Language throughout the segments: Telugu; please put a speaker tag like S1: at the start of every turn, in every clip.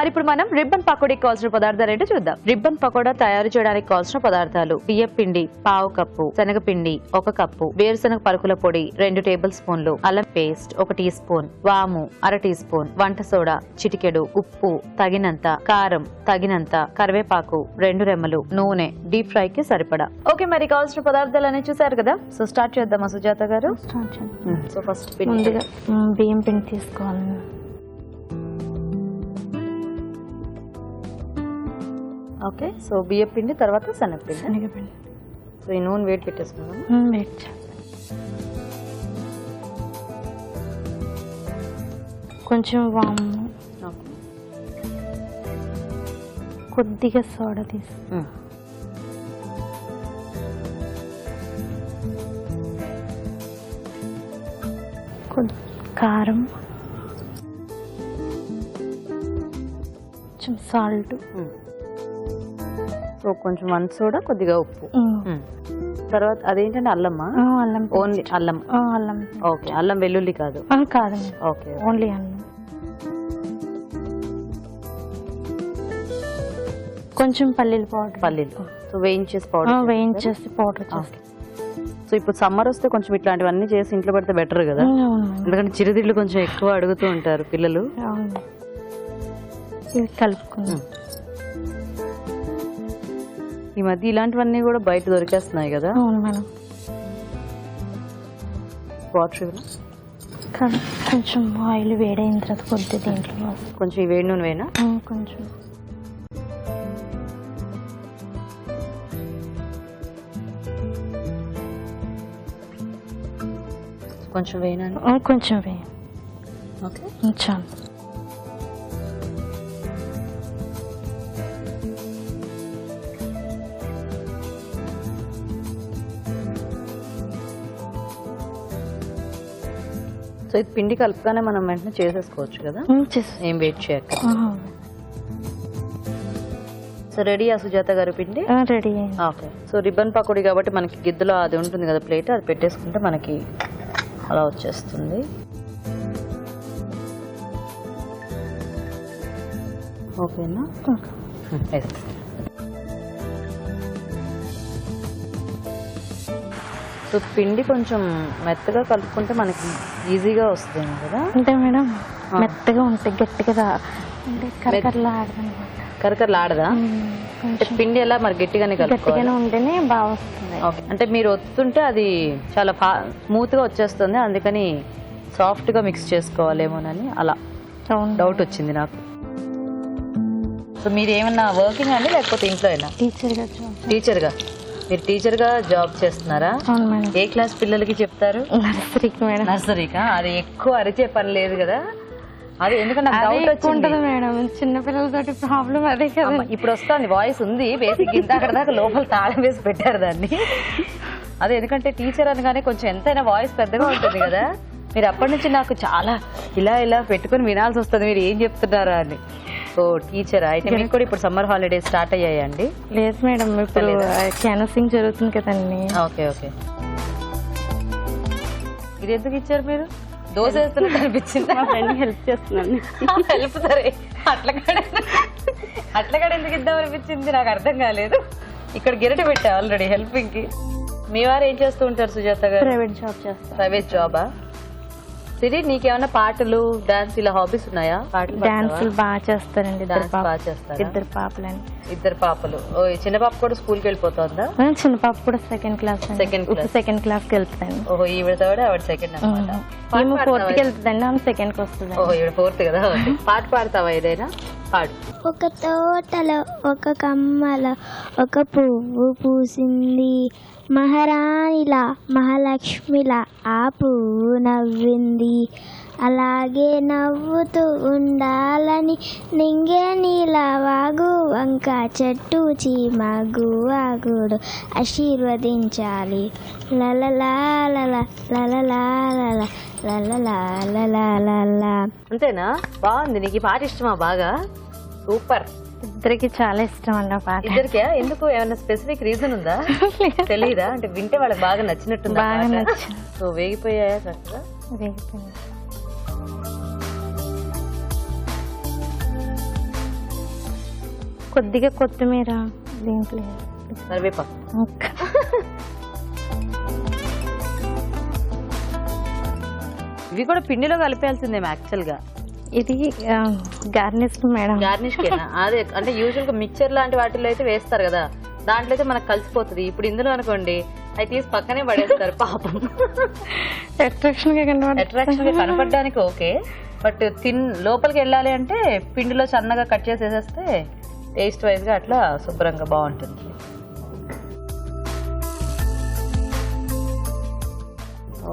S1: మరి ఇప్పుడు మనం రిబ్బన్ పకోడీకి కావాల్సిన పదార్థాలు ఏంటో చూద్దాం. రిబ్బన్ పకోడా తయారు చేయడానికి కావాల్సిన పదార్థాలు: బియ్యం పిండి పావు కప్పు, శనగపిండి 1 కప్పు, వేరుశనగ పలుకుల పొడి 2 టేబుల్ స్పూన్లు, అల్లం పేస్ట్ 1 టీ స్పూన్, వాము 1/2 టీ స్పూన్, వంట సోడా చిటికెడు, ఉప్పు తగినంత, కారం తగినంత, కరివేపాకు 2 రెమ్మలు, నూనె డీప్ ఫ్రై కి సరిపడా. ఓకే, మరి కావాల్సిన పదార్థాలు అన్ని చూసారు కదా. సో స్టార్ట్ చేద్దామా సుజాత గారు? సో ఫస్ట్
S2: ముందుగా బియ్యం పిండి తీసుకోవాలి.
S1: ఓకే, సో బియ్యం పిండి తర్వాత శనగపిండి. సో ఈ నూనె వేడి పెట్టేసుకుందాం.
S2: వేడి కొంచెం వాము, కొద్దిగా సోడా తీసి, కారం, కొంచెం సాల్ట్,
S1: సో కొంచెం వంట సోడా, కొద్దిగా ఉప్పు. తర్వాత అదేంటంటే అల్లమ్మా?
S2: అల్లం,
S1: ఓన్లీ అల్లం.
S2: అల్లం.
S1: ఓకే, అల్లం వెల్లుల్లి కాదు?
S2: కాదు.
S1: ఓకే,
S2: ఓన్లీ అల్లం. కొంచెం పల్లీల పౌడర్.
S1: పల్లీలు సో వేయించేసి పౌడర్. సో ఇప్పుడు సమ్మర్ వస్తే కొంచెం ఇట్లాంటివన్నీ చేసి ఇంట్లో పెడితే బెటర్ కదా, ఎందుకంటే చిరుతిళ్ళు కొంచెం ఎక్కువ అడుగుతూ ఉంటారు పిల్లలు.
S2: ఇది కలుపుకుందాం.
S1: ఈ మధ్య ఇలాంటివన్నీ కూడా బయట దొరికేస్తున్నాయి కదా.
S2: అవును మేడం.
S1: వాటర్
S2: కొంచెం ఆయిల్ వేడైన తర్వాత కొద్ది దీంట్లో
S1: కొంచెం ఈ వేడి నూనె వేనా?
S2: కొంచెం.
S1: కొంచెం వేయనా?
S2: కొంచెం వేయ.
S1: ఓకే,
S2: చాలు.
S1: సో ఇది పిండి కలుపుగానే మనం వెంటనే చేసేసుకోవచ్చు కదా, ఏం వెయిట్ చేయక. సో రెడీయా సుజాత గారు పిండి?
S2: Ready.
S1: Okay, so ribbon pakodi కాబట్టి మనకి గిద్దలో అది ఉంటుంది కదా ప్లేట్, అది పెట్టేసుకుంటే మనకి అలా వచ్చేస్తుంది. ఓకేనా? సో పిండి కొంచెం మెత్తగా కలుపుకుంటే మనకి ఈజీగా వస్తుంది కదా.
S2: అంటే మేడం మెత్తగా ఉంటే గట్టిగా
S1: కరకరలాడదా? పిండి ఎలా మరి గట్టిగానే
S2: గట్టిగానే ఉంటేనే బాగా వస్తుంది.
S1: అంటే మీరు ఒత్తుంటే అది చాలా స్మూత్ గా వచ్చేస్తుంది, అందుకని సాఫ్ట్ గా మిక్స్ చేసుకోవాలేమోనని అలా డౌట్ వచ్చింది నాకు. సో మీరు ఏమన్నా వర్కింగ్ అండి లేకపోతే ఇంట్లో అయినా? టీచర్గా. మీరు టీచర్ గా జాబ్ చేస్తున్నారా? ఏ క్లాస్ పిల్లలకి చెప్తారు? నర్సరీకా? అది ఎక్కువ అరిచే పని లేదు కదా, అది ఎందుకంటే నాకు డౌట్ వచ్చింది
S2: మేడం. చిన్న పిల్లలతో ప్రాబ్లం అదే కదా.
S1: ఇప్పుడు వస్తుంది, వాయిస్ ఉంది బేసిక్, ఇంత అక్కడ దాకా లోపల తాళం వేసి పెట్టారు దాన్ని. అదే ఎందుకంటే టీచర్ అనగానే కొంచెం ఎంతైనా వాయిస్ పెద్దగా ఉంటుంది కదా. మీరు అప్పటి నుంచి నాకు చాలా ఇలా పెట్టుకుని వినాల్సి వస్తుంది మీరు ఏం చెప్తున్నారా అని. సో టీచర్ అయితే మీకు కూడా ఇప్పుడు సమ్మర్ హాలిడేస్ స్టార్ట్ అయ్యాయండి?
S2: లేదు మేడం, ఇప్పుడు క్యాన్వాసింగ్ జరుగుతుంది కదండి.
S1: Okay okay. ఇది ఎందుకు ఇచ్చారు మీరు? దోశ వేస్తున్నట్టు అనిపించింది.
S2: మా ఫ్రెండ్ హెల్ప్ చేస్తున్నాను.
S1: హెల్ప్ సరే, అట్లకాడ ఎందుకు ఇద్దాం అనిపించింది నాకు అర్థం కాలేదు. ఇక్కడ గిరట పెట్టా ఆల్రెడీ హెల్పింగ్ కి. మీ వారు ఏం చేస్తూ ఉంటారు సుజాత గారు?
S2: ప్రైవేట్ జాబ్ చేస్తారు.
S1: ప్రైవేట్ జాబా? సిరి, నీకేమన్నా పాటలు డాన్స్ ఇలా హాబీస్ ఉన్నాయా?
S2: డాన్స్ బాగా చేస్తారండి.
S1: బాగా చేస్తారు.
S2: 2 పాపలండి.
S1: 2 పాపలు. చిన్న పాప కూడా స్కూల్కి వెళ్ళిపోతుందా?
S2: చిన్న పాప కూడా సెకండ్ క్లాస్ కి వెళ్తాండి.
S1: ఓహో, ఈవిడ థర్డ్ ఆవిడ సెకండ్ అన్నమాట.
S2: 4th కి వెళ్తుందండి, ఆమె 2nd కి వస్తుంది.
S1: ఓహో, ఈవిడ 4th కదా. పాట పాడతావా ఏదైనా? పాడు.
S3: ఒక తోటలో ఒక కమ్మలో ఒక పువ్వు పూసింది, మహారాణిలా మహాలక్ష్మిలా ఆ పువ్వు నవ్వింది, అలాగే నవ్వుతూ ఉండాలని నింగే నీల వాగు వంక చెట్టు చీమ గువాగుడు ఆశీర్వదించాలి. లలలా
S1: అంతేనా? బాగుంది. నీకు ఈ పాట ఇష్టమా? బాగా సూపర్.
S2: ఇద్దరికి చాలా ఇష్టం అండి ఆ పాట.
S1: ఇద్దరికే? ఎందుకు? ఏమైనా స్పెసిఫిక్ రీజన్ ఉందా? తెలీదా? అంటే వింటే వాళ్ళకి బాగా నచ్చినట్టుందా?
S2: బాగా నచ్చింది.
S1: సో వేగిపోయాయా చక్కగా?
S2: వేగిపోయింది. కొద్దిగా కొత్తిమీర దీంట్లో
S1: కరివేపాకు.
S2: ఓకే.
S1: ఇవి కూడా పిండిలో కలిపేయాల్సిందే యాక్చువల్ గా.
S2: ఇది గార్నిష్ మేడం.
S1: గార్నిష్ కేనా? అదే అంటే యూజువల్ గా మిక్చర్ లాంటి వాటిలో అయితే వేస్తారు కదా, దాంట్లో అయితే మనకు కలిసిపోతుంది. ఇప్పుడు ఇందులో అనుకోండి అవి తీసి పక్కనే పడేస్తారు పాపం.
S2: అట్రాక్షన్ గా
S1: అట్రాక్షన్ గా కనపడడానికి ఓకే, బట్ లోపలికి వెళ్ళాలి అంటే పిండిలో సన్నగా కట్ చేసేసేస్తే టేస్ట్ వైజ్ గా అట్లా శుభ్రంగా బాగుంటుంది.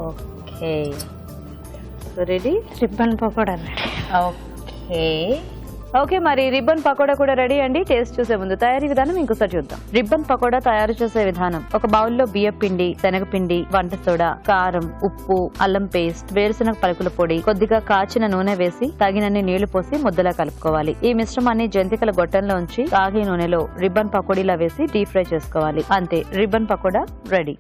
S1: Okay, so ready.
S2: Ribbon pakoda ready.
S1: Okay okay, మరి రిబ్బన్ పకోడా కూడా రెడీ అండి. టేస్ట్ చూసే ముందు తయారీ విధానం ఇంకోసారి చూద్దాం. రిబ్బన్ పకోడా తయారు చేసే విధానం: ఒక బౌల్లో బియ్యం పిండి, శనగపిండి, వంట సోడా, కారం, ఉప్పు, అల్లం పేస్ట్, వేరుశనగ పలుకుల పొడి, కొద్దిగా కాచిన నూనె వేసి తగినన్ని నీళ్లు పోసి ముద్దలా కలుపుకోవాలి. ఈ మిశ్రమాన్ని జంతికల గొట్టంలో ఉంచి కాగే నూనెలో రిబ్బన్ పకోడీలా వేసి డీప్ ఫ్రై చేసుకోవాలి. అంతే, రిబ్బన్ పకోడా రెడీ.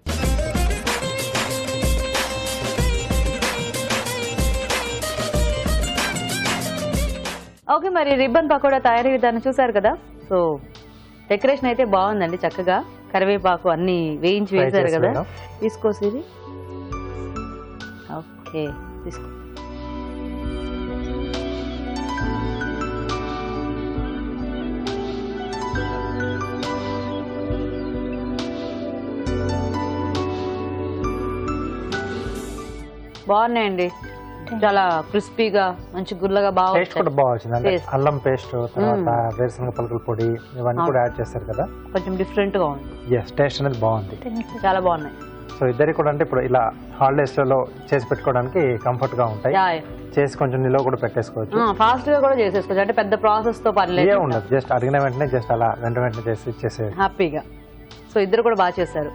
S1: ఓకే, మరి రిబ్బన్ పకోడా తయారీ విధానం చూసారు కదా. సో డెకరేషన్ అయితే బాగుందండి, చక్కగా కరివేపాకు అన్ని వేయించి వేశారు కదా. తీసుకోసి ఇది. ఓకే, తీసుకో. బాగున్నాయండి, చాలా క్రిస్పీగా మంచి గుల్లగా బాగా
S4: టేస్ట్ కూడా బాగా వచ్చింది. అంటే అల్లం పేస్ట్, తర్వాత వేరుశనగ పలుకుల పొడి ఇవన్నీ కూడా యాడ్ చేస్తారు కదా,
S1: కొంచెం డిఫరెంట్ గా ఉంది.
S4: ఎస్, టేస్ట్ అనేది బాగుంది,
S1: చాలా బాగున్నాయి.
S4: సో ఇద్దరికి కూడా అంటే ఇప్పుడు ఇలా హాలిడేస్ లో చేసి పెట్టుకోవడానికి కంఫర్ట్ గా ఉంటాయి. చేసి కొంచెం నిల్వ కూడా పెట్టేసుకోవచ్చు,
S1: ఫాస్ట్ గా కూడా చేసేసుకోవచ్చు. అంటే పెద్ద ప్రాసెస్ తో పని లేదు,
S4: ఉండదు. జస్ట్ అడిగిన వెంటనే జస్ట్ అలా వెంటనే చేసి ఇచ్చేసేది
S1: హ్యాపీగా. సో ఇద్దరు కూడా బాగా చేశారు.